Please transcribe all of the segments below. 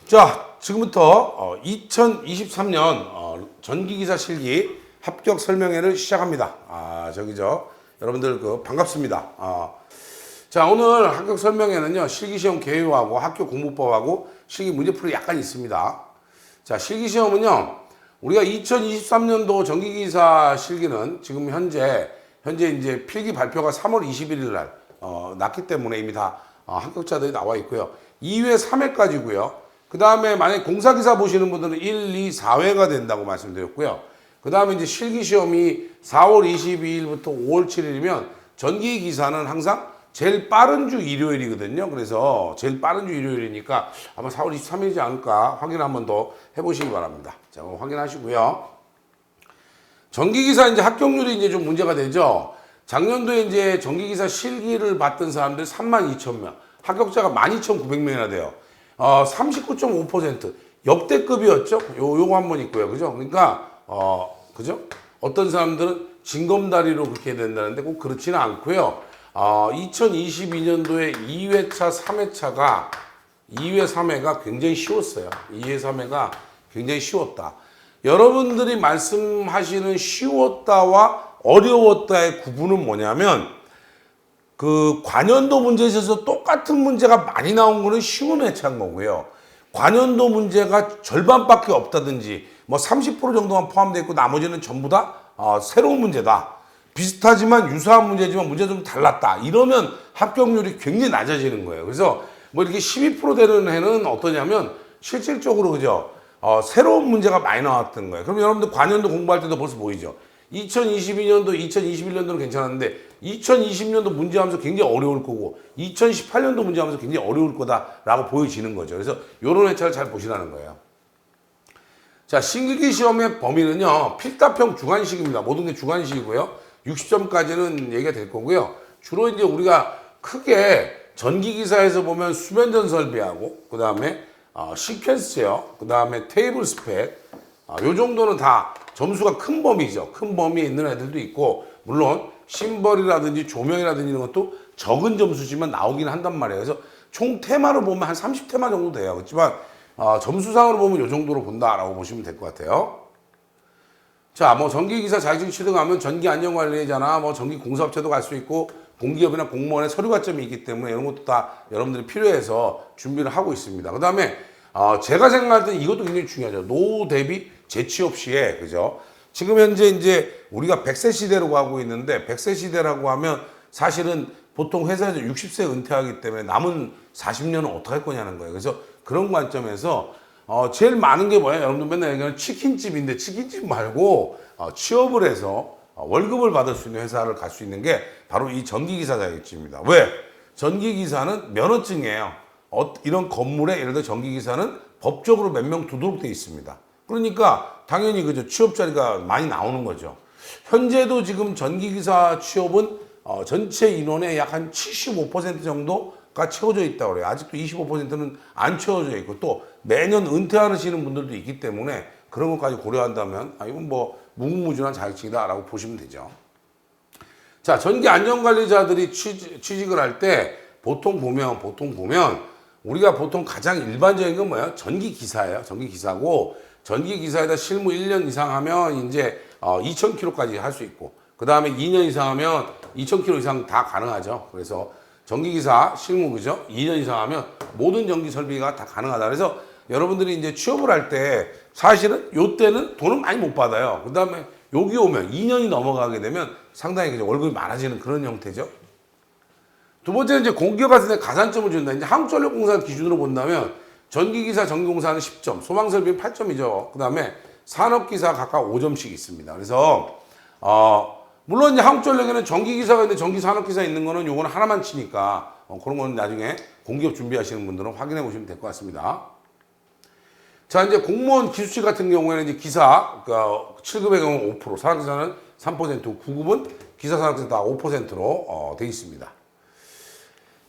자, 지금부터 2023년 전기기사 실기 합격 설명회를 시작합니다. 여러분들 반갑습니다. 자, 오늘 합격 설명회는요, 실기시험 개요하고 학교 공부법하고 실기 문제풀이 약간 있습니다. 자, 실기시험은요, 우리가 2023년도 전기기사 실기는 지금 현재 이제 필기 발표가 3월 21일 날 났기 때문에 이미 다 합격자들이 나와 있고요. 2회, 3회까지고요. 그 다음에 만약에 공사기사 보시는 분들은 1, 2, 4회가 된다고 말씀드렸고요. 그 다음에 이제 실기시험이 4월 22일부터 5월 7일이면 전기기사는 항상 제일 빠른 주 일요일이거든요. 그래서 제일 빠른 주 일요일이니까 아마 4월 23일이지 않을까 확인 한번 더 해보시기 바랍니다. 자, 확인하시고요. 전기기사 이제 합격률이 이제 좀 문제가 되죠. 작년도에 이제 전기기사 실기를 봤던 사람들 32,000명, 합격자가 12,900명이나 돼요. 39.5% 역대급이었죠. 요거 한번 있고요. 그죠? 그러니까 그죠? 어떤 사람들은 징검다리로 그렇게 된다는데 꼭 그렇지는 않고요. 2022년도에 2회차, 3회차가 2회, 3회가 굉장히 쉬웠어요. 2회, 3회가 굉장히 쉬웠다. 여러분들이 말씀하시는 쉬웠다와 어려웠다의 구분은 뭐냐면 그 관연도 문제에 있어서 똑같은 문제가 많이 나온 거는 쉬운 회차인 거고요. 관연도 문제가 절반밖에 없다든지 뭐 30% 정도만 포함되어 있고 나머지는 전부 다 새로운 문제다. 비슷하지만 유사한 문제지만 문제가 좀 달랐다. 이러면 합격률이 굉장히 낮아지는 거예요. 그래서 뭐 이렇게 12% 되는 해는 어떠냐면 실질적으로 그죠? 새로운 문제가 많이 나왔던 거예요. 그럼 여러분들 관연도 공부할 때도 벌써 보이죠? 2022년도, 2021년도는 괜찮았는데 2020년도 문제하면서 굉장히 어려울 거고 2018년도 문제하면서 굉장히 어려울 거다라고 보여지는 거죠. 그래서 이런 회차를 잘 보시라는 거예요. 자, 신기기 시험의 범위는요, 필답형 주관식입니다. 모든 게 주관식이고요. 60점까지는 얘기가 될 거고요. 주로 이제 우리가 크게 전기기사에서 보면 수면전 설비하고 그 다음에 시퀀스요, 그 다음에 테이블 스펙, 요 정도는 다 점수가 큰 범위죠. 큰 범위에 있는 애들도 있고, 물론 심벌이라든지 조명이라든지 이런 것도 적은 점수지만 나오긴 한단 말이에요. 그래서 총 테마로 보면 한 30테마 정도 돼요. 그렇지만 점수상으로 보면 이 정도로 본다라고 보시면 될 것 같아요. 자, 뭐 전기기사 자격증 취득하면 전기안전관리자나 뭐 전기공사업체도 갈 수 있고 공기업이나 공무원의 서류 가점이 있기 때문에 이런 것도 다 여러분들이 필요해서 준비를 하고 있습니다. 그 다음에 제가 생각할 때는 이것도 굉장히 중요하죠. 노후 대비 재취업 시에, 그죠? 지금 현재 이제 우리가 100세 시대로 가고 있는데 100세 시대라고 하면 사실은 보통 회사에서 60세 은퇴하기 때문에 남은 40년은 어떻게 할 거냐는 거예요. 그래서 그런 관점에서 제일 많은 게 뭐예요? 여러분들 맨날 얘기하는 치킨집인데 치킨집 말고 취업을 해서 월급을 받을 수 있는 회사를 갈 수 있는 게 바로 이 전기기사 자격증입니다. 왜? 전기기사는 면허증이에요. 이런 건물에 예를 들어 전기기사는 법적으로 몇 명 두도록 되어 있습니다. 그러니까 당연히 그죠, 취업 자리가 많이 나오는 거죠. 현재도 지금 전기기사 취업은 전체 인원의 약 한 75% 정도가 채워져 있다고 그래요. 아직도 25%는 안 채워져 있고 또 매년 은퇴하시는 분들도 있기 때문에 그런 것까지 고려한다면 이건 뭐 무궁무진한 자격증이다라고 보시면 되죠. 자, 전기안전관리자들이 취직을 할 때 보통 보면 우리가 보통 가장 일반적인 건 뭐예요? 전기기사예요. 전기기사고 전기기사에다 실무 1년 이상 하면 이제 2,000km까지 할 수 있고 그 다음에 2년 이상 하면 2,000km 이상 다 가능하죠. 그래서 전기기사 실무 그죠? 2년 이상 하면 모든 전기 설비가 다 가능하다. 그래서 여러분들이 이제 취업을 할 때 사실은 요때는 돈을 많이 못 받아요. 그 다음에 여기 오면 2년이 넘어가게 되면 상당히 그죠? 월급이 많아지는 그런 형태죠. 두 번째는 이제 공기업 같은 데 가산점을 준다. 이제 한국전력공사 기준으로 본다면 전기기사, 전기공사는 10점, 소방설비는 8점이죠. 그 다음에 산업기사 각각 5점씩 있습니다. 그래서 물론 이제 한국전력에는 전기기사가 있는데 전기산업기사 있는 거는 요거는 하나만 치니까 그런 거는 나중에 공기업 준비하시는 분들은 확인해 보시면 될 것 같습니다. 자, 이제 공무원 기수직 같은 경우에는 이제 기사, 그러니까 7급의 경우 5%, 산업기사는 3%, 9급은 기사, 산업기사 다 5%로 돼 있습니다.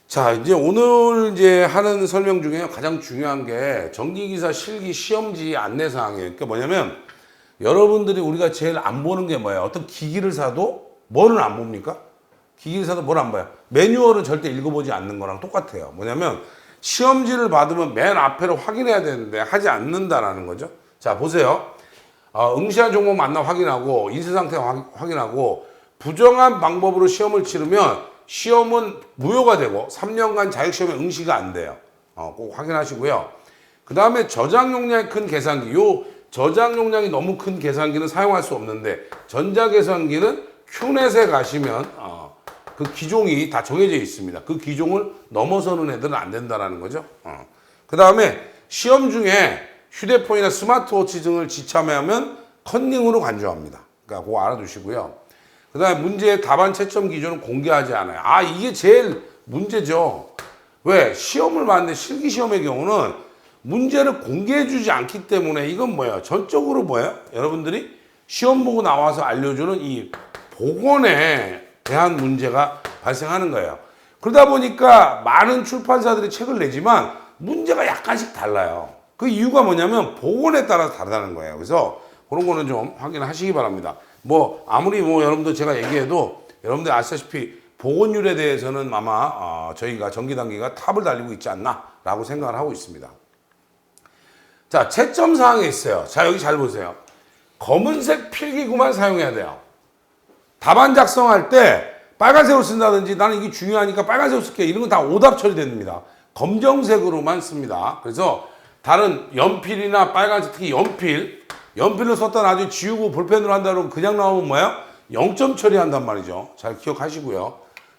자, 이제 오늘 이제 하는 설명 중에 가장 중요한 게 전기기사 실기 시험지 안내사항이에요. 그러니까 뭐냐면 여러분들이 우리가 제일 안 보는 게 뭐예요? 어떤 기기를 사도 뭐는 안 봅니까? 기기를 사도 뭘 안 봐요? 매뉴얼은 절대 읽어보지 않는 거랑 똑같아요. 뭐냐면 시험지를 받으면 맨 앞에를 확인해야 되는데 하지 않는다라는 거죠. 자, 보세요. 응시한 종목 맞나 확인하고 인쇄 상태 확인하고 부정한 방법으로 시험을 치르면 시험은 무효가 되고 3년간 자격시험에 응시가 안 돼요. 꼭 확인하시고요. 그 다음에 저장 용량이 큰 계산기. 요 저장 용량이 너무 큰 계산기는 사용할 수 없는데 전자계산기는 큐넷에 가시면 그 기종이 다 정해져 있습니다. 그 기종을 넘어서는 애들은 안 된다라는 거죠. 그 다음에 시험 중에 휴대폰이나 스마트워치 등을 지참하면 컨닝으로 간주합니다. 그러니까 그거 알아두시고요. 그 다음에 문제의 답안 채점 기준은 공개하지 않아요. 이게 제일 문제죠. 왜? 시험을 봤는데 실기시험의 경우는 문제를 공개해주지 않기 때문에 이건 뭐예요? 전적으로 뭐예요? 여러분들이 시험 보고 나와서 알려주는 이 복원에 대한 문제가 발생하는 거예요. 그러다 보니까 많은 출판사들이 책을 내지만 문제가 약간씩 달라요. 그 이유가 뭐냐면 복원에 따라서 다르다는 거예요. 그래서 그런 거는 좀 확인하시기 바랍니다. 아무리 여러분들 제가 얘기해도 여러분들 아시다시피 복원율에 대해서는 아마 저희가 전기단계가 탑을 달리고 있지 않나라고 생각을 하고 있습니다. 자, 채점 사항이 있어요. 자, 여기 잘 보세요. 검은색 필기구만 사용해야 돼요. 답안 작성할 때 빨간색으로 쓴다든지 나는 이게 중요하니까 빨간색으로 쓸게 이런 건 다 오답 처리됩니다. 검정색으로만 씁니다. 그래서 다른 연필이나 빨간색, 특히 연필로 썼다 나중에 지우고 볼펜으로 한다 그러면 그냥 나오면 뭐야? 0점 처리한단 말이죠. 잘 기억하시고요.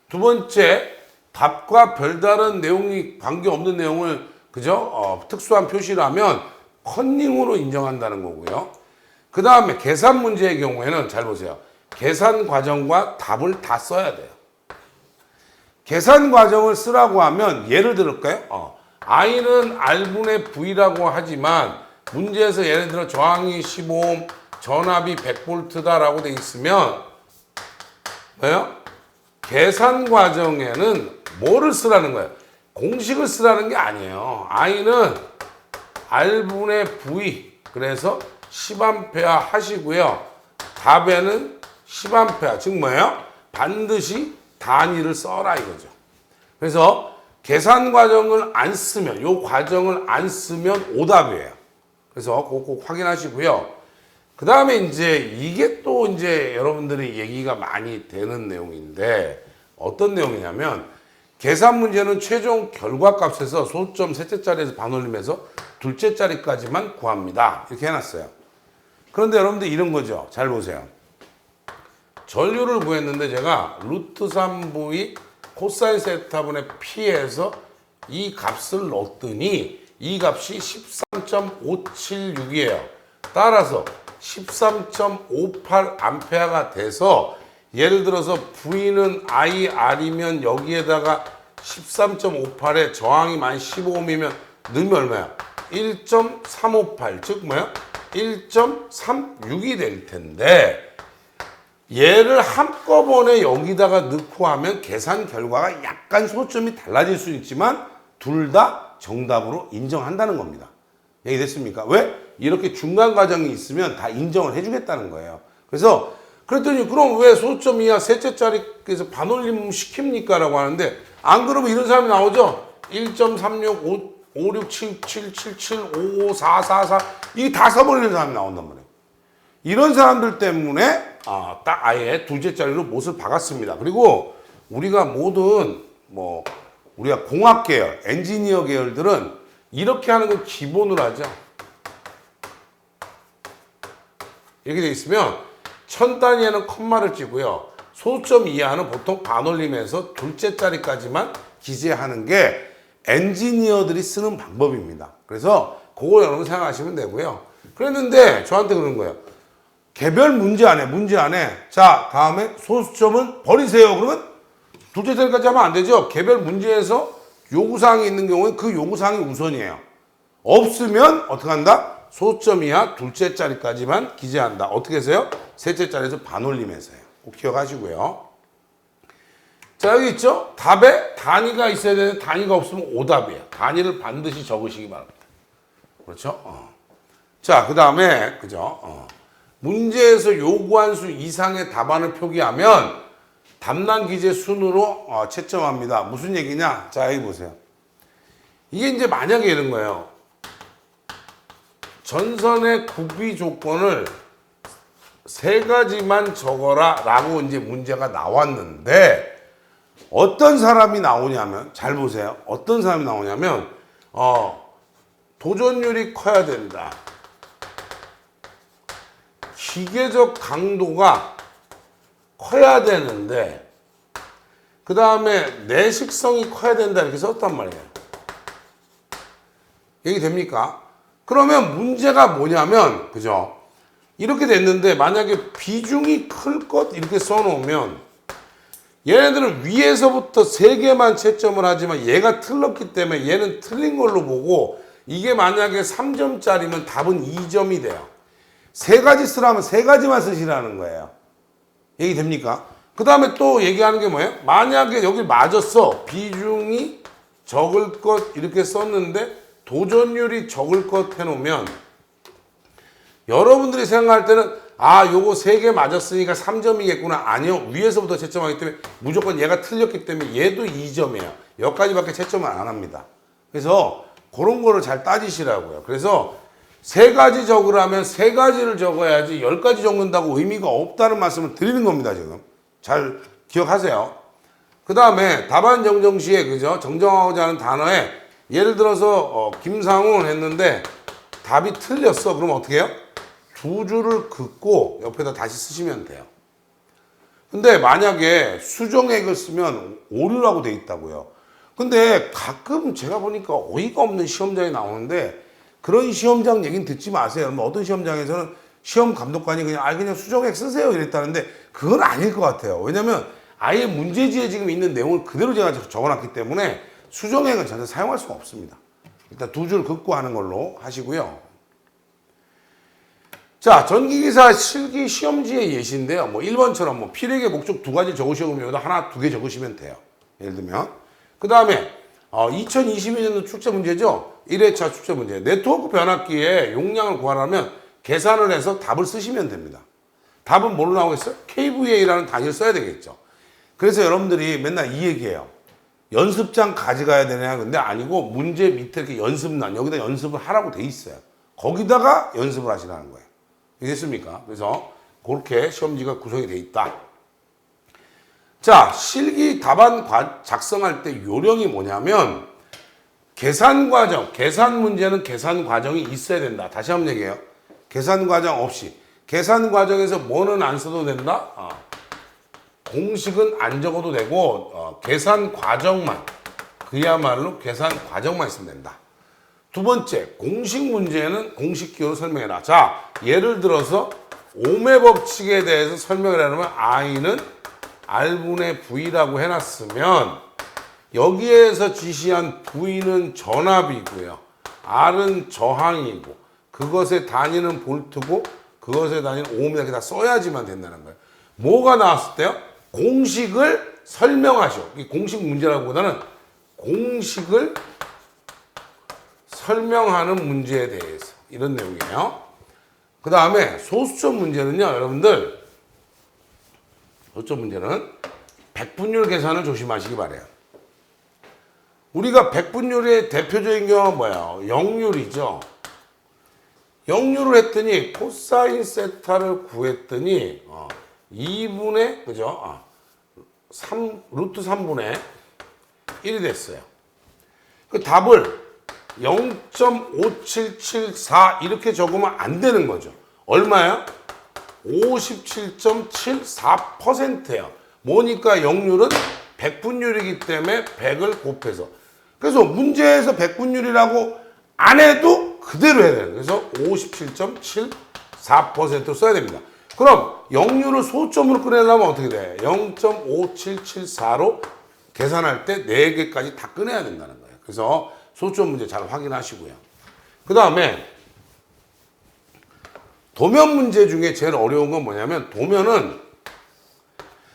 두 번째, 답과 별다른 내용이 관계없는 내용을 특수한 표시를 하면 컨닝으로 인정한다는 거고요. 그 다음에 계산 문제의 경우에는 잘 보세요. 계산 과정과 답을 다 써야 돼요. 계산 과정을 쓰라고 하면 예를 들을까요? I는 R분의 V라고 하지만 문제에서 예를 들어 저항이 15옴, 전압이 100V다라고 돼 있으면 뭐예요? 계산 과정에는 뭐를 쓰라는 거예요? 공식을 쓰라는 게 아니에요. I는 R분의 V, 그래서 10A 하시고요. 답에는 10A, 즉 뭐예요? 반드시 단위를 써라 이거죠. 그래서 계산 과정을 안 쓰면, 요 과정을 안 쓰면 오답이에요. 그래서 꼭 확인하시고요. 그 다음에 이게 또 여러분들이 얘기가 많이 되는 내용인데 어떤 내용이냐면 계산 문제는 최종 결과값에서 소점 셋째 자리에서 반올림해서 둘째 자리까지만 구합니다. 이렇게 해놨어요. 그런데 여러분들 이런 거죠. 잘 보세요. 전류를 구했는데 제가 루트 3V 코사인 세타분의 P에서 이 값을 넣었더니 이 값이 13.576이에요. 따라서 13.58A가 돼서 예를 들어서 V는 IR이면 여기에다가 13.58에 저항이 만 15옴이면 넣으면 얼마야? 1.358, 즉 뭐야? 1.36이 될 텐데 얘를 한꺼번에 여기다가 넣고 하면 계산 결과가 약간 소점이 달라질 수 있지만 둘 다 정답으로 인정한다는 겁니다. 얘기됐습니까? 왜? 이렇게 중간 과정이 있으면 다 인정을 해주겠다는 거예요. 그래서 그랬더니 그럼 왜 소점 이하 셋째 자리에서 반올림 시킵니까? 라고 하는데 안 그러면 이런 사람이 나오죠. 1.36, 56, 77, 77, 55, 4, 4, 4 이게 다 써버리는 사람이 나온단 말이에요. 이런 사람들 때문에 딱 아예 둘째 자리로 못을 박았습니다. 그리고 우리가 모든 우리가 공학 계열, 엔지니어 계열들은 이렇게 하는 걸 기본으로 하죠. 이렇게 돼 있으면 천 단위에는 컴마를 찌고요. 소점 이하는 보통 반올림에서 둘째 자리까지만 기재하는 게 엔지니어들이 쓰는 방법입니다. 그래서 그거 여러분 생각하시면 되고요. 그랬는데 저한테 그런 거예요. 개별 문제 안 해. 자, 다음에 소수점은 버리세요. 그러면 둘째 자리까지 하면 안 되죠. 개별 문제에서 요구사항이 있는 경우에 그 요구사항이 우선이에요. 없으면 어떻게 한다? 소수점 이하 둘째 자리까지만 기재한다. 어떻게 해서요? 셋째 자리에서 반올림해서요. 꼭 기억하시고요. 자, 여기 있죠? 답에 단위가 있어야 되는데 단위가 없으면 오답이에요. 단위를 반드시 적으시기 바랍니다. 그렇죠? 자, 그 다음에 문제에서 요구한 수 이상의 답안을 표기하면 답란 기재 순으로 채점합니다. 무슨 얘기냐? 자, 여기 보세요. 이게 이제 만약에 이런 거예요. 전선의 구비 조건을 세 가지만 적어라 라고 이제 문제가 나왔는데 어떤 사람이 나오냐면 잘 보세요. 어떤 사람이 나오냐면 도전율이 커야 된다. 기계적 강도가 커야 되는데 그 다음에 내식성이 커야 된다 이렇게 썼단 말이에요. 얘기 됩니까? 그러면 문제가 뭐냐면 그죠? 이렇게 됐는데 만약에 비중이 클 것 이렇게 써놓으면 얘네들은 위에서부터 3개만 채점을 하지만 얘가 틀렸기 때문에 얘는 틀린 걸로 보고 이게 만약에 3점짜리면 답은 2점이 돼요. 3가지 쓰라면 3가지만 쓰시라는 거예요. 얘기 됩니까? 그 다음에 또 얘기하는 게 뭐예요? 만약에 여기 맞았어. 비중이 적을 것 이렇게 썼는데 도전율이 적을 것 해놓으면 여러분들이 생각할 때는 요거 3개 맞았으니까 3점이겠구나. 아니요. 위에서부터 채점하기 때문에 무조건 얘가 틀렸기 때문에 얘도 2점이에요. 여기까지밖에 채점을 안 합니다. 그래서 그런 거를 잘 따지시라고요. 그래서 3가지 적으라면 3가지를 적어야지 10가지 적는다고 의미가 없다는 말씀을 드리는 겁니다. 지금 잘 기억하세요. 그 다음에 답안 정정 시에 그죠? 정정하고자 하는 단어에 예를 들어서 김상훈 했는데 답이 틀렸어. 그럼 어떻게 해요? 2줄을 긋고 옆에다 다시 쓰시면 돼요. 근데 만약에 수정액을 쓰면 오류라고 돼 있다고요. 근데 가끔 제가 보니까 어이가 없는 시험장이 나오는데 그런 시험장 얘기는 듣지 마세요. 어떤 시험장에서는 시험 감독관이 그냥 수정액 쓰세요 이랬다는데 그건 아닐 것 같아요. 왜냐면 아예 문제지에 지금 있는 내용을 그대로 제가 적어놨기 때문에 수정액은 전혀 사용할 수가 없습니다. 일단 2줄 긋고 하는 걸로 하시고요. 자, 전기기사 실기 시험지의 예시인데요. 1번처럼 필획의 목적 2가지 적으시면 여기다 하나, 2개 적으시면 돼요. 예를 들면. 그 다음에 2022년도 출제 문제죠. 1회차 출제 문제. 네트워크 변압기의 용량을 구하려면 계산을 해서 답을 쓰시면 됩니다. 답은 뭘로 나오겠어요? kVA라는 단위를 써야 되겠죠. 그래서 여러분들이 맨날 이 얘기해요. 연습장 가져가야 되냐? 근데 아니고 문제 밑에 이렇게 연습란 여기다 연습을 하라고 돼 있어요. 거기다가 연습을 하시라는 거예요. 이해됐습니까? 그래서 그렇게 시험지가 구성이 돼 있다. 자, 실기 답안 작성할 때 요령이 뭐냐면 계산 과정, 계산 문제는 계산 과정이 있어야 된다. 다시 한번 얘기해요. 계산 과정 없이. 계산 과정에서 뭐는 안 써도 된다? 공식은 안 적어도 되고 계산 과정만, 그야말로 계산 과정만 있으면 된다. 두 번째, 공식 문제는 공식 기호로 설명해라. 자, 예를 들어서 오음의 법칙에 대해서 설명을 하려면 I는 R분의 V라고 해놨으면 여기에서 지시한 V는 전압이고요. R은 저항이고 그것의 단위는 볼트고 그것의 단위는 오음이다. 이렇게 다 써야지만 된다는 거예요. 뭐가 나왔을 때요? 공식을 설명하시오. 이 공식 문제라기보다는 공식을 설명하는 문제에 대해서 이런 내용이에요. 그 다음에 소수점 문제는요, 여러분들 소수점 문제는 백분율 계산을 조심하시기 바래요. 우리가 백분율의 대표적인 경우가 뭐예요? 영률이죠. 영률을 했더니 코사인 세타를 구했더니 2분의 그죠? 루트 3분의 1이 됐어요. 그 답을 0.5774 이렇게 적으면 안 되는 거죠. 얼마야? 57.74%예요. 뭐니까 영률은 백분율이기 때문에 100을 곱해서. 그래서 문제에서 백분율이라고 안 해도 그대로 해야 돼요. 그래서 57.74% 써야 됩니다. 그럼 영률을 소점으로 꺼내려면 어떻게 돼? 0.5774로 계산할 때 4개까지 다 꺼내야 된다는 거예요. 그래서 소점 문제 잘 확인하시고요. 그 다음에 도면 문제 중에 제일 어려운 건 뭐냐면 도면은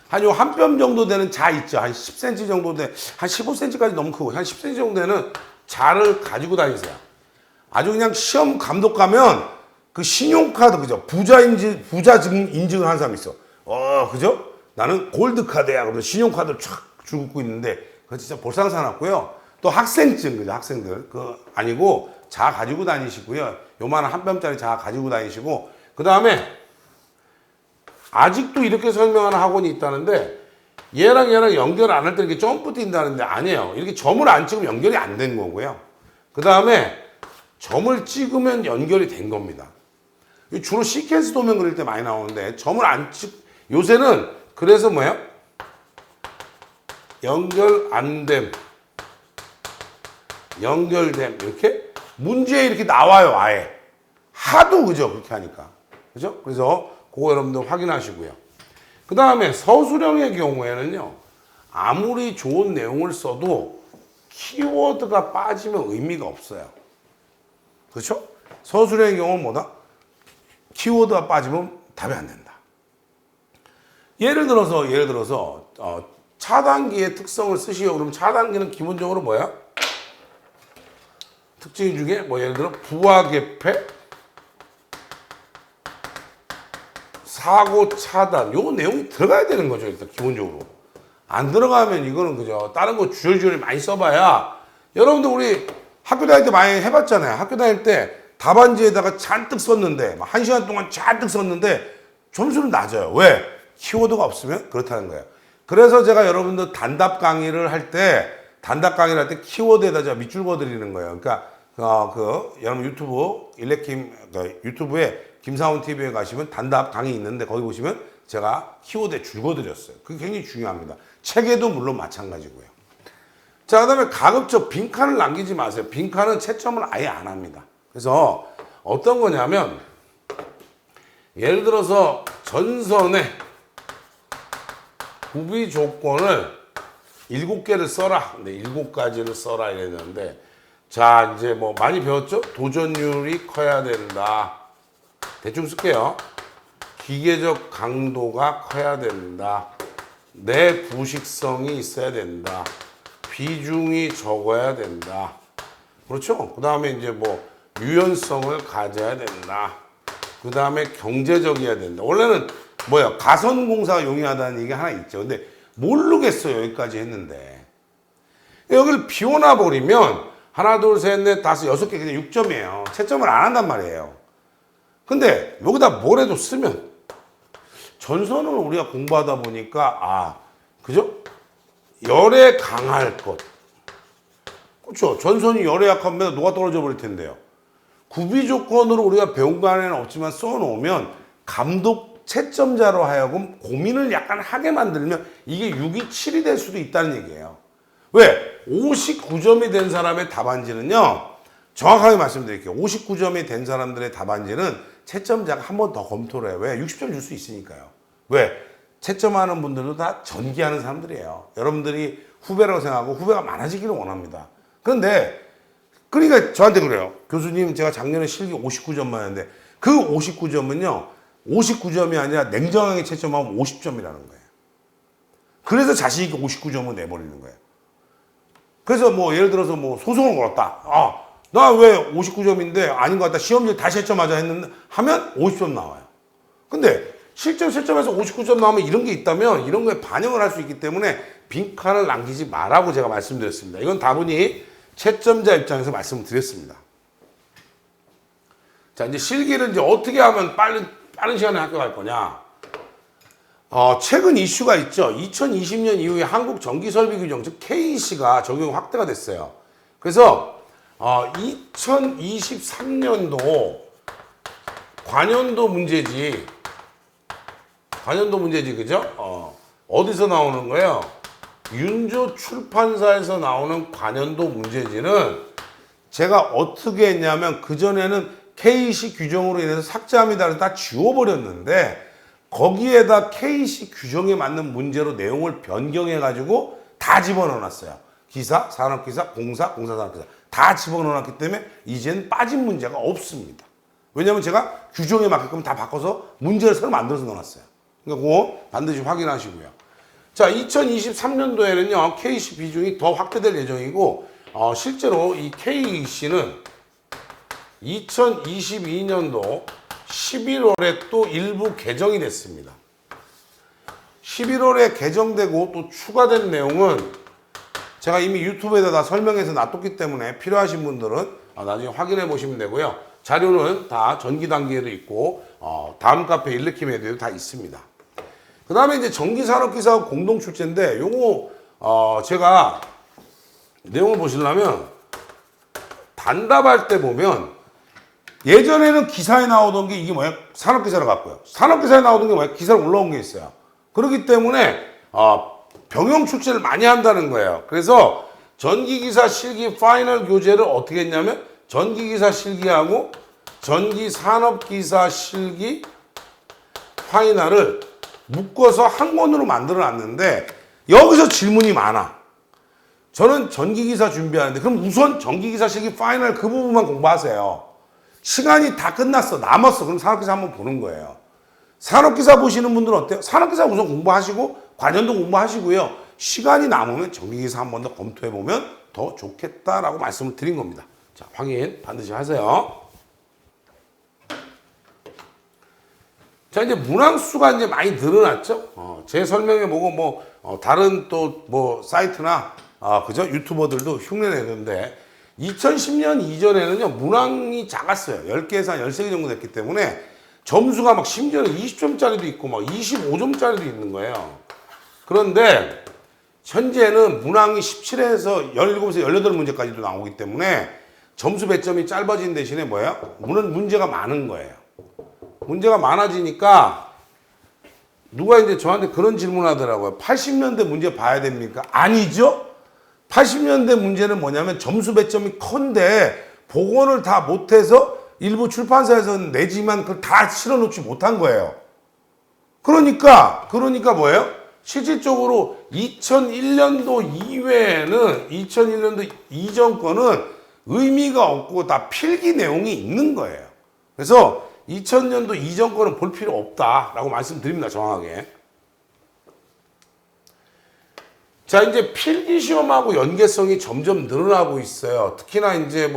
한 뼘 정도 되는 자 있죠. 한 10cm 정도 돼. 한 15cm까지 너무 크고 한 10cm 정도 되는 자를 가지고 다니세요. 아주 그냥 시험 감독 가면 그 신용카드 그죠? 부자 인증을 하는 사람 있어. 그죠? 나는 골드카드야. 그러면 신용카드를 촥 주고 있는데 그거 진짜 볼상사납고요. 또 학생증, 그죠? 학생들. 그 아니고 자 가지고 다니시고요. 요만한 한 뼘짜리 자 가지고 다니시고, 그 다음에 아직도 이렇게 설명하는 학원이 있다는데, 얘랑 연결 안 할 때 이렇게 점프 뛴다는데 아니에요. 이렇게 점을 안 찍으면 연결이 안 된 거고요. 그 다음에 점을 찍으면 연결이 된 겁니다. 주로 시퀀스 도면 그릴 때 많이 나오는데, 점을 안 요새는 그래서 뭐예요? 연결 안 됨, 연결됨, 이렇게 문제에 이렇게 나와요. 아예 하도, 그죠? 그렇게 하니까, 그죠? 그래서 그거 여러분들 확인하시고요. 그 다음에 서술형의 경우에는요, 아무리 좋은 내용을 써도 키워드가 빠지면 의미가 없어요. 그렇죠? 서술형의 경우는 뭐다? 키워드가 빠지면 답이 안 된다. 예를 들어서 차단기의 특성을 쓰시오. 그러면 차단기는 기본적으로 뭐야? 특징 중에 뭐 예를 들어 부하개폐, 사고 차단, 요 내용이 들어가야 되는 거죠. 일단 기본적으로 안 들어가면 이거는, 그죠? 다른 거 주저주저 많이 써봐야, 여러분들 우리 학교 다닐 때 많이 해봤잖아요. 학교 다닐 때 답안지에다가 잔뜩 썼는데, 막 1시간 동안 잔뜩 썼는데 점수는 낮아요. 왜? 키워드가 없으면 그렇다는 거예요. 그래서 제가 여러분들 단답 강의를 할 때 키워드에다 제가 밑줄 그어 드리는 거예요. 그러니까 여러분 유튜브 유튜브에 김사훈 TV에 가시면 단답 강의 있는데, 거기 보시면 제가 키워드에 줄 그어 드렸어요. 그게 굉장히 중요합니다. 책에도 물론 마찬가지고요. 자, 그다음에 가급적 빈칸을 남기지 마세요. 빈칸은 채점을 아예 안 합니다. 그래서 어떤 거냐면, 예를 들어서 전선의 구비 조건을 7개를 써라. 근데 7가지를 써라 이랬는데, 자, 이제 뭐 많이 배웠죠? 도전율이 커야 된다. 대충 쓸게요. 기계적 강도가 커야 된다. 내부식성이 있어야 된다. 비중이 적어야 된다. 그렇죠? 그 다음에 이제 뭐 유연성을 가져야 된다. 그 다음에 경제적이어야 된다. 원래는 뭐야? 가선공사가 용이하다는 얘기 하나 있죠. 근데 모르겠어요. 여기까지 했는데. 여기를 비워놔 버리면 하나, 둘, 셋, 넷, 다섯, 6개 그냥 6점이에요. 채점을 안 한단 말이에요. 근데 여기다 뭐라도 쓰면, 전선을 우리가 공부하다 보니까, 그죠? 열에 강할 것. 그렇죠? 전선이 열에 약하면 녹아 떨어져 버릴 텐데요. 구비 조건으로 우리가 배운 거 안에는 없지만 써놓으면 감독 채점자로 하여금 고민을 약간 하게 만들면 이게 6이 7이 될 수도 있다는 얘기예요. 왜? 59점이 된 사람의 답안지는요, 정확하게 말씀드릴게요. 59점이 된 사람들의 답안지는 채점자가 한 번 더 검토를 해요. 왜? 60점 줄 수 있으니까요. 왜? 채점하는 분들도 다 전기하는 사람들이에요. 여러분들이 후배라고 생각하고 후배가 많아지기를 원합니다. 그러니까 저한테 그래요. 교수님, 제가 작년에 실기 59점 맞았는데, 그 59점은요, 59점이 아니라 냉정하게 채점하면 50점이라는 거예요. 그래서 자신있게 59점을 내버리는 거예요. 그래서 뭐 예를 들어서 뭐 소송을 걸었다. 나 왜 59점인데 아닌 것 같다. 시험지 다시 채점하자 했는데 하면 50점 나와요. 근데 실제로 채점에서 59점 나오면 이런 게 있다면 이런 거에 반영을 할 수 있기 때문에 빈칸을 남기지 마라고 제가 말씀드렸습니다. 이건 다분히 채점자 입장에서 말씀을 드렸습니다. 자, 이제 실기를 이제 어떻게 하면 빠른 시간에 학교 갈 거냐. 최근 이슈가 있죠. 2020년 이후에 한국 전기설비 규정, 즉 KEC가 적용 확대가 됐어요. 그래서 2023년도 관연도 문제지, 그죠? 어디서 나오는 거예요? 윤조 출판사에서 나오는 관연도 문제지는 제가 어떻게 했냐면, 그전에는 KEC 규정으로 인해서 삭제합니다. 그래서 다 지워버렸는데, 거기에다 KEC 규정에 맞는 문제로 내용을 변경해가지고 다 집어넣어놨어요. 기사, 산업기사, 공사산업기사 다 집어넣어놨기 때문에 이제는 빠진 문제가 없습니다. 왜냐하면 제가 규정에 맞게끔 다 바꿔서 문제를 새로 만들어서 넣어놨어요. 그러니까 그거 반드시 확인하시고요. 자, 2023년도에는요, KEC 비중이 더 확대될 예정이고, 실제로 이 KEC는 2022년도 11월에 또 일부 개정이 됐습니다. 11월에 개정되고 또 추가된 내용은, 제가 이미 유튜브에다 다 설명해서 놔뒀기 때문에 필요하신 분들은 나중에 확인해 보시면 되고요. 자료는 다 전기 단계에도 있고 다음 카페 일렉킴에도 다 있습니다. 그 다음에 이제 전기산업기사 공동 출제인데 요거 제가 내용을 보시려면 단답할 때 보면 예전에는 기사에 나오던 게 이게 뭐야? 산업기사를 갖고요. 산업기사에 나오던 게 뭐야? 기사로 올라온 게 있어요. 그렇기 때문에 병영 출제를 많이 한다는 거예요. 그래서 전기기사 실기 파이널 교재를 어떻게 했냐면 전기기사 실기하고 전기산업기사 실기 파이널을 묶어서 한 권으로 만들어 놨는데 여기서 질문이 많아. 저는 전기기사 준비하는데 그럼 우선 전기기사 실기 파이널 그 부분만 공부하세요. 시간이 다 끝났어. 남았어. 그럼 산업기사 한번 보는 거예요. 산업기사 보시는 분들은 어때요? 산업기사 우선 공부하시고 관련도 공부하시고요. 시간이 남으면 전기기사 한 번 더 검토해보면 더 좋겠다라고 말씀을 드린 겁니다. 자, 확인 반드시 하세요. 자, 이제 문항수가 이제 많이 늘어났죠. 제 설명해 보고 다른 또 사이트나 그죠? 유튜버들도 흉내 내는데 2010년 이전에는요, 문항이 작았어요. 10개에서 한 13개 정도 됐기 때문에 점수가 막 심지어는 20점짜리도 있고 막 25점짜리도 있는 거예요. 그런데 현재는 문항이 17에서 17에서 18문제까지도 나오기 때문에 점수 배점이 짧아진 대신에 뭐예요? 문제가 많은 거예요. 문제가 많아지니까 누가 이제 저한테 그런 질문 하더라고요. 80년대 문제 봐야 됩니까? 아니죠? 80년대 문제는 뭐냐면 점수 배점이 큰데 복원을 다 못해서 일부 출판사에서는 내지만 그걸 다 실어놓지 못한 거예요. 그러니까 뭐예요? 실질적으로 2001년도 이외에는 2001년도 이전 거는 의미가 없고 다 필기 내용이 있는 거예요. 그래서 2000년도 이전 거는 볼 필요 없다라고 말씀드립니다. 정확하게. 자, 이제 필기 시험하고 연계성이 점점 늘어나고 있어요. 특히나 이제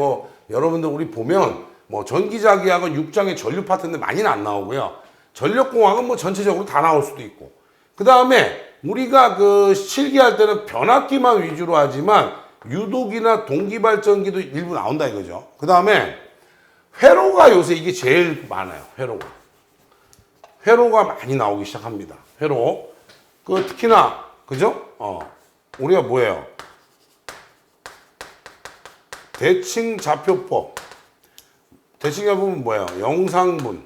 여러분들 우리 보면 전기자기학은 6장의 전류 파트인데 많이는 안 나오고요. 전력공학은 전체적으로 다 나올 수도 있고. 그 다음에 우리가 실기할 때는 변압기만 위주로 하지만 유도기나 동기발전기도 일부 나온다 이거죠. 그 다음에 회로가 요새 이게 제일 많아요. 회로가 많이 나오기 시작합니다. 회로. 특히나 그죠? 우리가 뭐예요? 대칭좌표법. 대칭좌표법은 뭐예요? 영상분,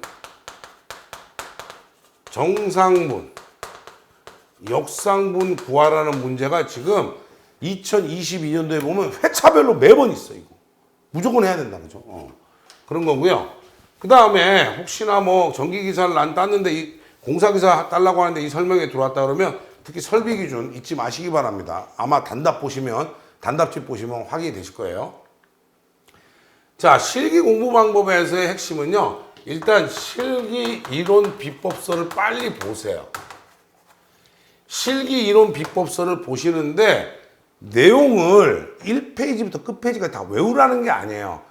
정상분, 역상분 구하라는 문제가 지금 2022년도에 보면 회차별로 매번 있어, 이거. 무조건 해야 된다, 그죠? 그런 거고요. 그 다음에 혹시나 전기기사를 난 땄는데 이 공사기사 딸라고 하는데 이 설명에 들어왔다 그러면 특히 설비 기준 잊지 마시기 바랍니다. 아마 단답집 보시면 확인이 되실 거예요. 자, 실기 공부 방법에서의 핵심은요. 일단 실기 이론 비법서를 빨리 보세요. 실기 이론 비법서를 보시는데 내용을 1페이지부터 끝페이지까지 다 외우라는 게 아니에요.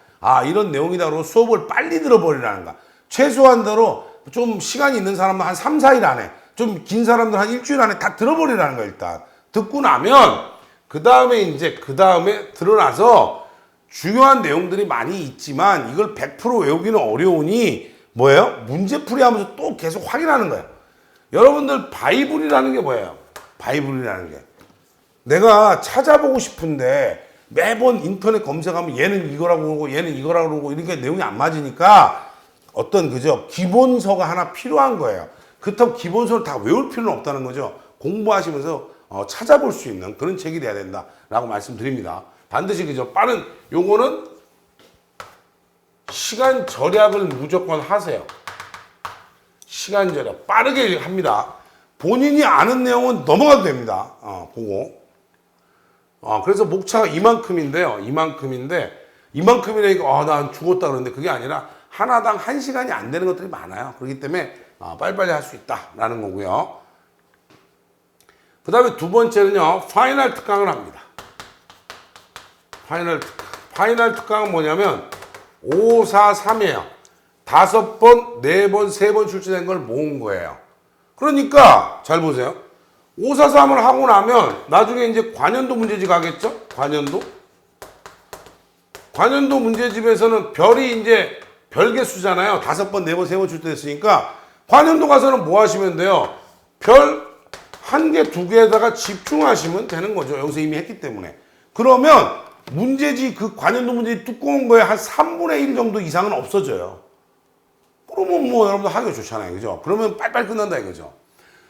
이런 내용이다 그러고 수업을 빨리 들어버리라는 거야. 최소한대로 좀 시간이 있는 사람은 한 3, 4일 안에, 좀 긴 사람들 한 일주일 안에 다 들어버리라는 거야, 일단. 듣고 나면, 그 다음에 드러나서 중요한 내용들이 많이 있지만 이걸 100% 외우기는 어려우니 뭐예요? 문제풀이 하면서 또 계속 확인하는 거예요. 여러분들 바이블이라는 게 뭐예요? 바이블이라는 게. 내가 찾아보고 싶은데 매번 인터넷 검색하면 얘는 이거라고 그러고 얘는 이거라고 그러고 이렇게 내용이 안 맞으니까 기본서가 하나 필요한 거예요. 그렇다고 기본서를 다 외울 필요는 없다는 거죠. 공부하시면서 찾아볼 수 있는 그런 책이 돼야 된다라고 말씀드립니다. 반드시 그죠. 요거는 시간 절약을 무조건 하세요. 시간 절약 빠르게 합니다. 본인이 아는 내용은 넘어가도 됩니다. 보고. 그래서 목차가 이만큼인데요. 이만큼이니까 난 죽었다 그러는데 그게 아니라 하나당 1시간이 안 되는 것들이 많아요. 그렇기 때문에 빨리빨리 할 수 있다라는 거고요. 그 다음에 두 번째는요. 파이널 특강을 합니다. 파이널 특강은 뭐냐면 5, 4, 3이에요. 5번, 4번, 3번 출제된 걸 모은 거예요. 그러니까 잘 보세요. 543을 하고 나면 나중에 이제 관연도 문제집 가겠죠? 관연도 문제집에서는 별이 이제 별개수잖아요. 5번, 4번, 3번 출제됐으니까 관연도 가서는 뭐 하시면 돼요? 별 1개, 2개에다가 집중하시면 되는 거죠. 여기서 이미 했기 때문에. 그러면 문제지, 그 관연도 문제지 두꺼운 거에 한 3분의 1 정도 이상은 없어져요. 그러면 뭐 여러분들 하기가 좋잖아요. 그죠? 그러면 빨리빨리 끝난다 이거죠.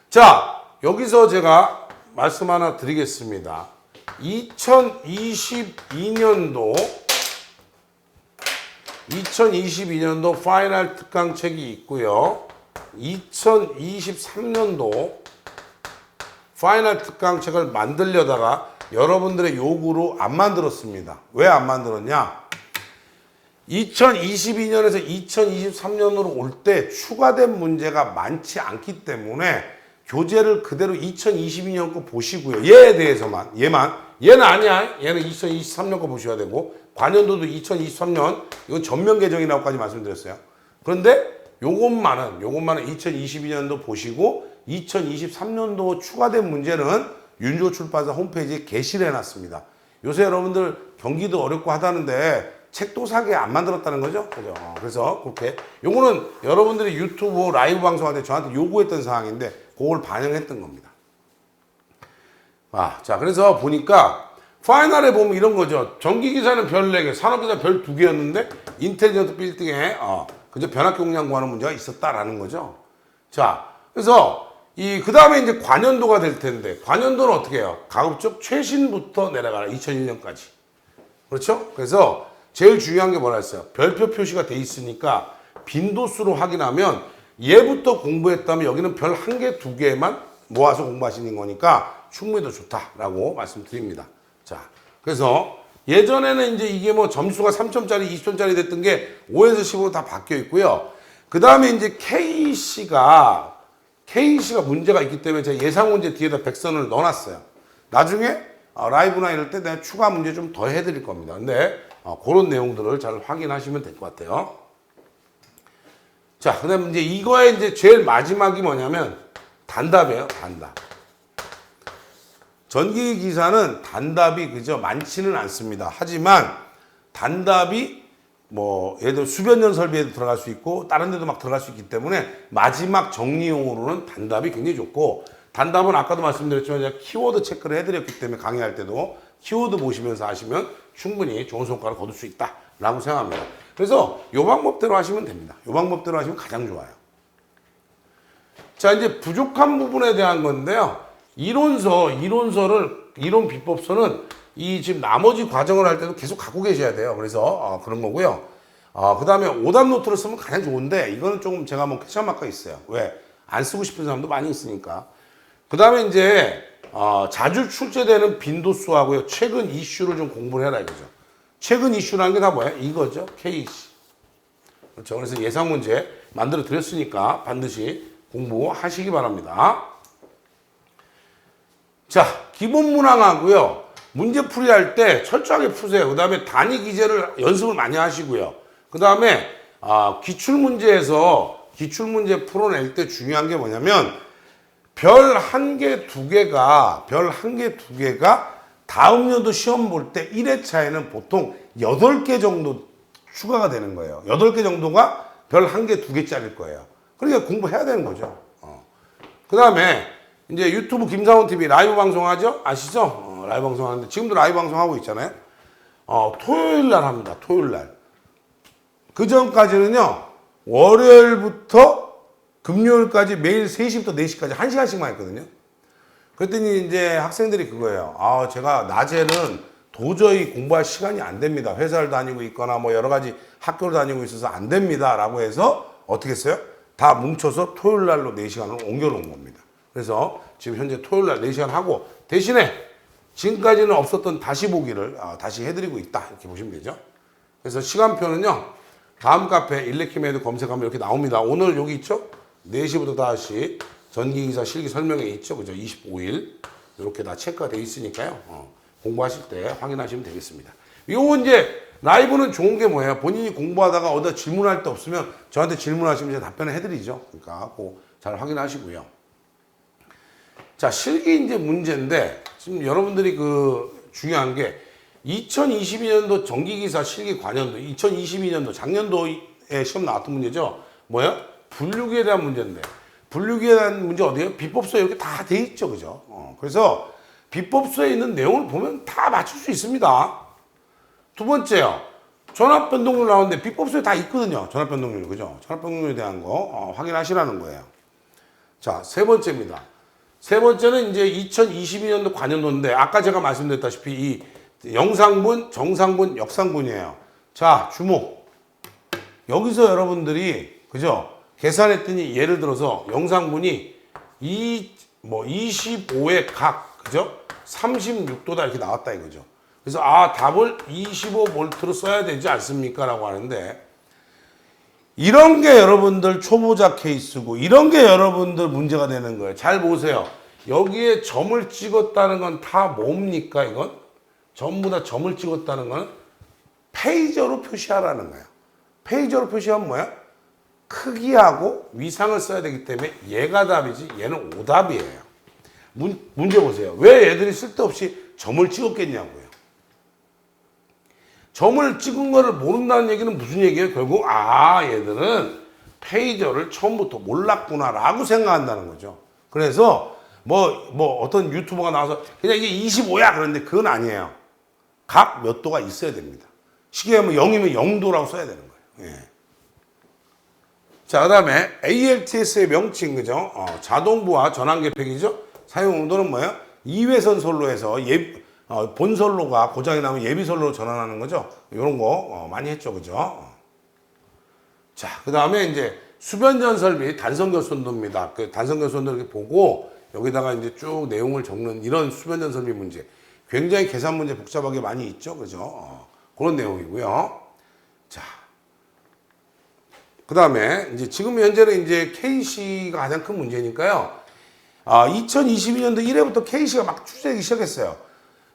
자, 여기서 제가 말씀 하나 드리겠습니다. 2022년도 파이널 특강책이 있고요. 2023년도 파이널 특강책을 만들려다가 여러분들의 요구로 안 만들었습니다. 왜 안 만들었냐? 2022년에서 2023년으로 올 때 추가된 문제가 많지 않기 때문에 교재를 그대로 2022년 거 보시고요. 얘에 대해서만, 얘는 아니야. 얘는 2023년 거 보셔야 되고, 관연도도 2023년, 이건 전면 개정이라고까지 말씀드렸어요. 그런데 요것만은 2022년도 보시고, 2023년도 추가된 문제는 윤조 출판사 홈페이지에 게시를 해놨습니다. 요새 여러분들 경기도 어렵고 하다는데 책도 사게 안 만들었다는 거죠? 그죠? 그래서 그렇게 요거는 여러분들이 유튜브 라이브 방송할 때 저한테 요구했던 사항인데 그걸 반영했던 겁니다. 자, 그래서 보니까 파이널에 보면 이런 거죠. 전기기사는 별 4개, 산업기사 별 2개였는데 인텔리전트 빌딩에 그저 변압기 용량 구하는 문제가 있었다라는 거죠. 자, 그래서 그 다음에 이제 관연도가 될 텐데, 관연도는 어떻게 해요? 가급적 최신부터 내려가라. 2001년까지. 그렇죠? 그래서 제일 중요한 게 뭐라 했어요? 별표 표시가 돼 있으니까 빈도수로 확인하면 얘부터 공부했다면 여기는 별 1개, 2개만 모아서 공부하시는 거니까 충분히 더 좋다라고 말씀드립니다. 자, 그래서 예전에는 이제 이게 뭐 점수가 3점짜리, 20점짜리 됐던 게 5에서 10으로 다 바뀌어 있고요. 그 다음에 이제 KC가 문제가 있기 때문에 제가 예상 문제 뒤에다 백선을 넣어놨어요. 나중에 라이브나 이럴 때 내가 추가 문제 좀 더 해드릴 겁니다. 근데 그런 내용들을 잘 확인하시면 될 것 같아요. 자, 그 다음에 이제 이거의 이제 제일 마지막이 뭐냐면 단답이에요. 단답. 전기기사는 단답이 그저 많지는 않습니다. 하지만 단답이 뭐 예를 들어 수변전 설비에도 들어갈 수 있고 다른 데도 막 들어갈 수 있기 때문에 마지막 정리용으로는 단답이 굉장히 좋고, 단답은 아까도 말씀드렸지만 제가 키워드 체크를 해드렸기 때문에 강의할 때도 키워드 보시면서 하시면 충분히 좋은 성과를 거둘 수 있다라고 생각합니다. 그래서 이 방법대로 하시면 됩니다. 이 방법대로 하시면 가장 좋아요. 자, 이제 부족한 부분에 대한 건데요. 이론 비법서는 이 지금 나머지 과정을 할 때도 계속 갖고 계셔야 돼요. 그래서 그런 거고요. 그 다음에 오답 노트를 쓰면 가장 좋은데 이거는 조금 제가 뭐 퀘스천 마크가 있어요. 왜? 안 쓰고 싶은 사람도 많이 있으니까. 그 다음에 이제 자주 출제되는 빈도수하고요. 최근 이슈를 좀 공부를 해라 이거죠. 최근 이슈라는 게 다 뭐예요? 이거죠. KC. 그렇죠. 그래서 예상 문제 만들어 드렸으니까 반드시 공부하시기 바랍니다. 자, 기본 문항하고요. 문제 풀이할 때 철저하게 푸세요. 그 다음에 단위 기재를 연습을 많이 하시고요. 그 다음에 기출문제에서 기출문제 풀어낼 때 중요한 게 뭐냐면 별 1개, 2개가 다음 연도 시험 볼 때 1회차에는 보통 8개 정도 추가가 되는 거예요. 8개 정도가 별 1개, 2개짜리일 거예요. 그러니까 공부해야 되는 거죠. 그 다음에 이제 유튜브 김사원 TV 라이브 방송하죠? 아시죠? 라이브 방송하는데 지금도 라이브 방송하고 있잖아요. 토요일 날 합니다. 토요일 날. 그 전까지는요. 월요일부터 금요일까지 매일 3시부터 4시까지 1시간씩만 했거든요. 그랬더니 이제 학생들이 그거예요. 제가 낮에는 도저히 공부할 시간이 안 됩니다. 회사를 다니고 있거나 뭐 여러 가지 학교를 다니고 있어서 안 됩니다. 라고 해서 어떻게 했어요? 다 뭉쳐서 토요일 날로 4시간을 옮겨놓은 겁니다. 그래서 지금 현재 토요일 날 4시간 하고 대신에 지금까지는 없었던 다시 보기를 다시 해드리고 있다. 이렇게 보시면 되죠. 그래서 시간표는요. 다음 카페 일렉키메드 검색하면 이렇게 나옵니다. 오늘 여기 있죠? 4시부터 다시 전기기사 실기 설명회 있죠? 그죠? 25일. 이렇게 다 체크가 돼 있으니까요. 공부하실 때 확인하시면 되겠습니다. 요거 이제 라이브는 좋은 게 뭐예요? 본인이 공부하다가 어디다 질문할 데 없으면 저한테 질문하시면 제가 답변을 해드리죠. 그러니까 그거 잘 확인하시고요. 자, 실기 이제 문제인데, 지금 여러분들이 중요한 게, 2022년도 전기기사 실기 관연도, 2022년도, 작년도에 시험 나왔던 문제죠. 뭐야? 분류기에 대한 문제인데, 분류기에 대한 문제 어디에요? 비법서에 이렇게 다 돼 있죠. 그죠? 그래서 비법서에 있는 내용을 보면 다 맞출 수 있습니다. 두 번째요. 전압변동률 나오는데 비법서에 다 있거든요. 전압변동률. 그죠? 전압변동률에 대한 거 확인하시라는 거예요. 자, 세 번째입니다. 세 번째는 이제 2022년도 관연도인데 아까 제가 말씀드렸다시피 이 영상분, 정상분, 역상분이에요. 자, 주목. 여기서 여러분들이 그죠? 계산했더니 예를 들어서 영상분이 25의 각 그죠? 36도다 이렇게 나왔다 이거죠. 그래서 답을 25V로 써야 되지 않습니까? 라고 하는데 이런 게 여러분들 초보자 케이스고 이런 게 여러분들 문제가 되는 거예요. 잘 보세요. 여기에 점을 찍었다는 건 다 뭡니까 이건? 전부 다 점을 찍었다는 건 페이저로 표시하라는 거예요. 페이저로 표시하면 뭐야? 크기하고 위상을 써야 되기 때문에 얘가 답이지 얘는 오답이에요. 문제 보세요. 왜 얘들이 쓸데없이 점을 찍었겠냐고요. 점을 찍은 거를 모른다는 얘기는 무슨 얘기예요? 결국 얘들은 페이저를 처음부터 몰랐구나 라고 생각한다는 거죠. 그래서 어떤 유튜버가 나와서 그냥 이게 25야 그런데 그건 아니에요. 각 몇 도가 있어야 됩니다. 시계하면 0이면 0도라고 써야 되는 거예요. 예. 자, 그 다음에 ALTS의 명칭, 그죠? 자동부와 전환계획이죠? 사용 용도는 뭐예요? 2회선 선로에서 본 선로가 고장이 나면 예비 선로로 전환하는 거죠? 이런 거 많이 했죠, 그죠? 자, 그 다음에 이제 수변전 설비 단선결손도입니다. 그 단선결손도 이렇게 보고 여기다가 이제 쭉 내용을 적는 이런 수변전 설비 문제. 굉장히 계산 문제 복잡하게 많이 있죠, 그죠? 그런 내용이고요. 자. 그 다음에 이제 지금 현재는 이제 KC가 가장 큰 문제니까요. 2022년도 1회부터 KC가 막 출제되기 시작했어요.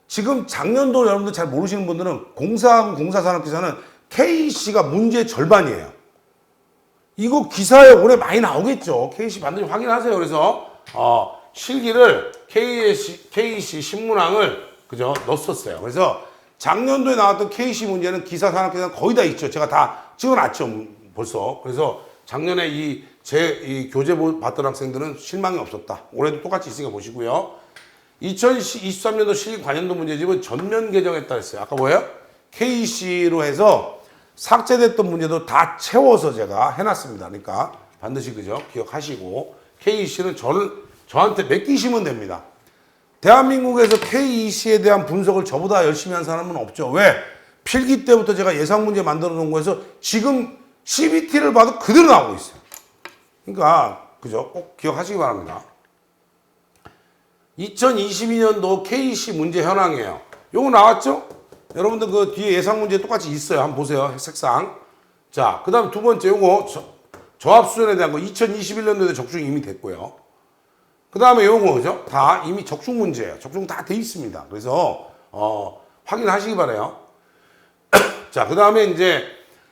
지금 작년도 여러분들 잘 모르시는 분들은 공사하고 공사산업기사는 KC가 문제의 절반이에요. 이거 기사에 올해 많이 나오겠죠. KC 반드시 확인하세요. 그래서 실기를 KC 신문항을 그죠 넣었었어요. 그래서 작년도에 나왔던 KC 문제는 기사산업기사는 거의 다 있죠. 제가 다 찍어놨죠. 벌써. 그래서 작년에 이 교재 봤던 학생들은 실망이 없었다. 올해도 똑같이 있으니까 보시고요. 2023년도 실기 관연도 문제집은 전면 개정했다 했어요. 아까 뭐예요? KC로 해서 삭제됐던 문제도 다 채워서 제가 해놨습니다. 그러니까 반드시 그죠? 기억하시고 KC는 저한테 맡기시면 됩니다. 대한민국에서 KC에 대한 분석을 저보다 열심히 한 사람은 없죠. 왜? 필기 때부터 제가 예상 문제 만들어 놓은 거에서 지금 CBT를 봐도 그대로 나오고 있어요. 그러니까 그죠? 꼭 기억하시기 바랍니다. 2022년도 KC 문제 현황이에요. 요거 나왔죠? 여러분들 그 뒤에 예상 문제 똑같이 있어요. 한번 보세요. 색상. 자, 그 다음 두 번째 요거 저합수준에 대한 거 2021년도에 적중이 이미 됐고요. 그 다음에 요거 그죠? 다 이미 적중 문제예요. 적중 다 돼 있습니다. 그래서 확인하시기 바라요. 자, 그 다음에 이제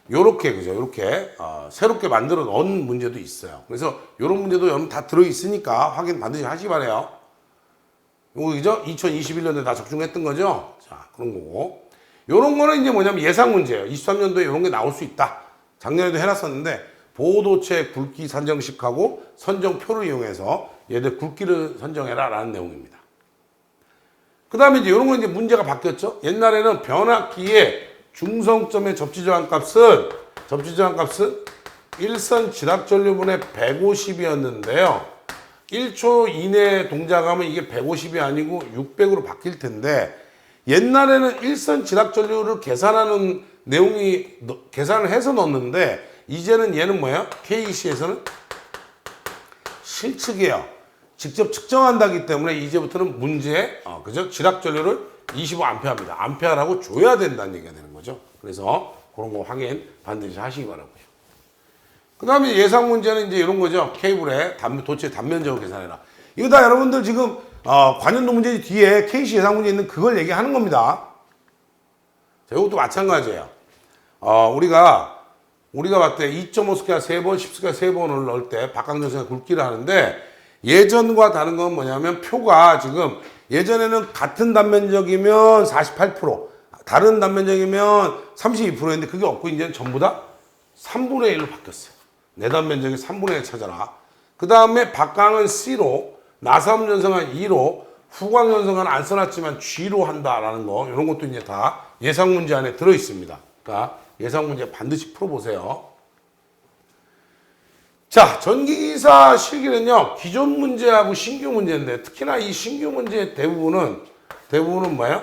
요렇게 그죠? 요렇게 새롭게 만들어 놓은 문제도 있어요. 그래서 요런 문제도 여러분 다 들어 있으니까 확인 반드시 하시기 바라요. 요거 그죠? 2021년도에 다 적중했던 거죠? 자, 그런 거고. 요런 거는 이제 뭐냐면 예상 문제예요. 23년도에 요런 게 나올 수 있다. 작년에도 해놨었는데 보도체 굵기 선정식하고 선정표를 이용해서 얘들 굵기를 선정해라 라는 내용입니다. 그 다음에 이제 요런 거 이제 문제가 바뀌었죠? 옛날에는 변압기의 중성점의 접지저항값은 1선 지락전류분의 150이었는데요. 1초 이내 동작하면 이게 150이 아니고 600으로 바뀔 텐데 옛날에는 1선 지락전류를 계산하는 내용이 계산을 해서 넣었는데 이제는 얘는 뭐예요? KC에서는 실측이에요. 직접 측정한다기 때문에 이제부터는 문제에 그죠? 지락전류를 25A입니다. 암페어라고 줘야 된다는 얘기가 되는 거죠. 그래서 그런 거 확인 반드시 하시기 바라고요. 그 다음에 예상 문제는 이제 이런 거죠. 케이블에 도체 단면적을 계산해라. 이거 다 여러분들 지금 관연도 문제 뒤에 KC 예상 문제 있는 그걸 얘기하는 겁니다. 자, 이것도 마찬가지예요. 우리가 봤을 때 2.5스퀘어 3번, 10스퀘어 3번을 넣을 때 박강정 선생님 굵기를 하는데 예전과 다른 건 뭐냐면 표가 지금 예전에는 같은 단면적이면 48%, 다른 단면적이면 32%인데 그게 없고 이제는 전부 다 3분의 1로 바뀌었어요. 내단면적이 3분의 1 찾아라. 그 다음에 박강은 C로, 나사음전성은 E로, 후광전성은 안 써놨지만 G로 한다라는 거, 이런 것도 이제 다 예상 문제 안에 들어 있습니다. 그러니까 예상 문제 반드시 풀어보세요. 자, 전기기사 실기는요, 기존 문제하고 신규 문제인데, 특히나 이 신규 문제의 대부분은 뭐예요?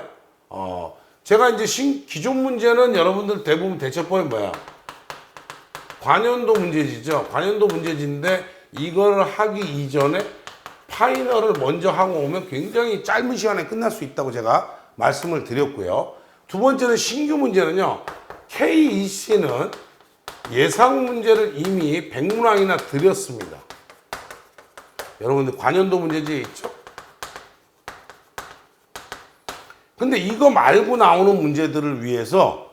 제가 이제 기존 문제는 여러분들 대부분 대처법이 뭐야? 관연도 문제지죠. 관연도 문제지인데, 이걸 하기 이전에 파이널을 먼저 하고 오면 굉장히 짧은 시간에 끝날 수 있다고 제가 말씀을 드렸고요. 두 번째는 신규 문제는요, KEC는 예상 문제를 이미 100문항이나 드렸습니다. 여러분들 관연도 문제지 있죠? 근데 이거 말고 나오는 문제들을 위해서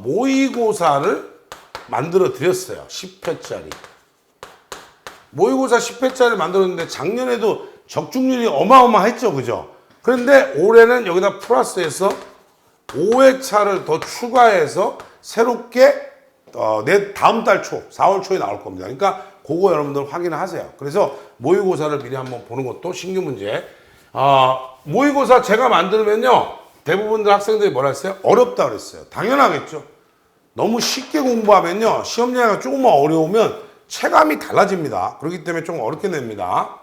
모의고사를 만들어 드렸어요. 10회짜리. 모의고사 10회짜리 만들었는데 작년에도 적중률이 어마어마했죠. 그죠? 그런데 올해는 여기다 플러스해서 5회차를 더 추가해서 새롭게 내 다음 달 초, 4월 초에 나올 겁니다. 그러니까 그거 여러분들 확인을 하세요. 그래서 모의고사를 미리 한번 보는 것도 신규 문제. 모의고사 제가 만들면요, 대부분들 학생들이 뭐라 했어요? 어렵다 그랬어요. 당연하겠죠. 너무 쉽게 공부하면요, 시험 문제가 조금만 어려우면 체감이 달라집니다. 그렇기 때문에 좀 어렵게 냅니다.